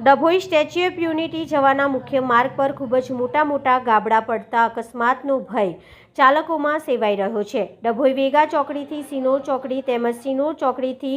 Dabhoi statue of unity જવાના મુખ્ય માર્ગ પર ખૂબ જ મોટા ગાબડા પડતા અકસ્માતનો ભય ચાલકોમાં સેવાઈ રહ્યો છે। ડભોઈ વેગા ચોકડીથી સિનોર ચોકડી તેમજ સિનોર ચોકડીથી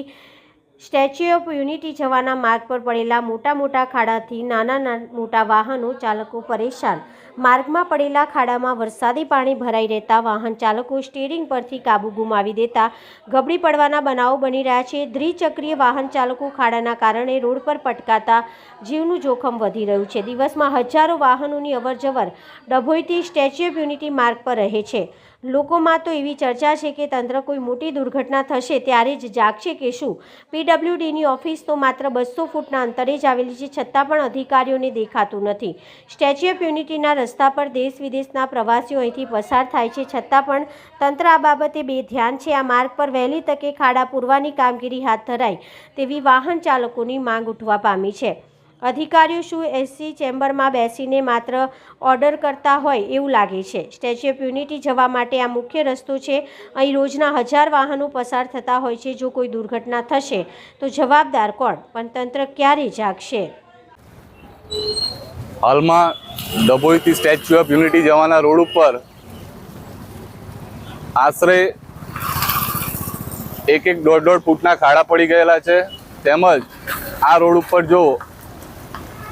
સ્ટેચ્યુ ઓફ યુનિટી જવાના માર્ગ પર પડેલા મોટા ખાડાથી નાના મોટા વાહનો ચાલકો પરેશાન। માર્ગમાં પડેલા ખાડામાં વરસાદી પાણી ભરાઈ રહેતા વાહન ચાલકો સ્ટીયરિંગ પરથી કાબુ ગુમાવી દેતા ગબડી પડવાના બનાવો બની રહ્યા છે। દ્વિચક્રીય વાહન ચાલકો ખાડાના કારણે રોડ પર પટકાતા જીવનું જોખમ વધી રહ્યું છે। દિવસમાં હજારો વાહનોની અવરજવર ડભોઈથી સ્ટેચ્યુ ઓફ યુનિટી માર્ગ પર રહે છે। લોકોમાં તો એવી ચર્ચા છે કે તંત્ર કોઈ મોટી દુર્ઘટના થશે ત્યારે જ જાગશે કે શું। પીડબ્લ્યુડીની ઓફિસ તો માત્ર 200 ફૂટના અંતરે જ આવેલી છે, છતાં પણ અધિકારીઓને દેખાતું નથી। સ્ટેચ્યુ ઓફ યુનિટીના રસ્તા પર દેશ વિદેશના પ્રવાસીઓ અહીંથી પસાર થાય છે, છતાં પણ તંત્ર આ બાબતે બેધ્યાન છે। આ માર્ગ પર વહેલી તકે ખાડા પૂરવાની કામગીરી હાથ ધરાય તેવી વાહન ચાલકોની માંગ ઉઠવા પામી છે। અધિકારીઓ શું એસી ચેમ્બરમાં બેસીને માત્ર ઓર્ડર કરતા હોય એવું લાગે છે। સ્ટેચ્યુ ઓફ યુનિટી જવા માટે આ મુખ્ય રસ્તો છે। અહીં રોજના 1000 વાહનો પસાર થતા હોય છે। જો કોઈ દુર્ઘટના થશે તો જવાબદાર કોણ? પણ તંત્ર ક્યારે જાગશે? હાલમાં ડભોઈથી સ્ટેચ્યુ ઓફ યુનિટી જવાના રોડ ઉપર આશરે 1-1.5 ફૂટના ખાડા પડી ગયેલા છે। તેમજ આ રોડ ઉપર જો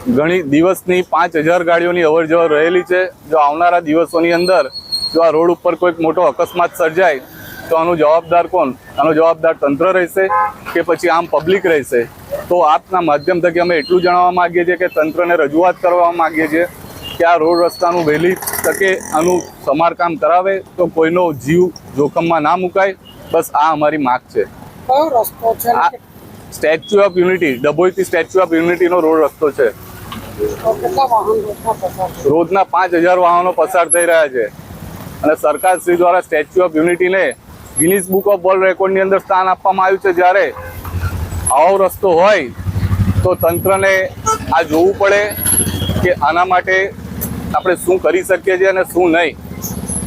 ઘણી દિવસની 5000 ગાડીઓની અવરજવર રહેલી છે। જો આવનારા દિવસોની અંદર જો આ રોડ ઉપર કોઈક મોટો અકસ્માત સર્જાય તો આનો જવાબદાર કોણ? આનો જવાબદાર તંત્ર રહેશે કે પછી આમ પબ્લિક રહેશે? તો આપના માધ્યમ થકી અમે એટલું જણાવવા માગીએ છીએ કે તંત્રને રજૂઆત કરવા માગીએ છીએ કે આ રોડ રસ્તાનું વહેલી તકે આનું સમારકામ કરાવે તો કોઈનો જીવ જોખમમાં ના મુકાય। બસ આ અમારી માગ છે। કયો રસ્તો છે? સ્ટેચ્યુ ઓફ યુનિટી, ડભોઈથી સ્ટેચ્યુ ઓફ યુનિટીનો રોડ રસ્તો છે। રોજના 5000 વાહનો પસાર થઈ રહ્યા છે અને સરકાર શ્રી દ્વારા સ્ટેચ્યુ ઓફ યુનિટીને ગિનીસ બુક ઓફ વર્લ્ડ રેકોર્ડની અંદર સ્થાન આપવામાં આવ્યું છે। જ્યારે આવો રસ્તો હોય તો તંત્રને આ જોવું પડે કે આના માટે આપણે શું કરી શકીએ છીએ અને શું નહીં।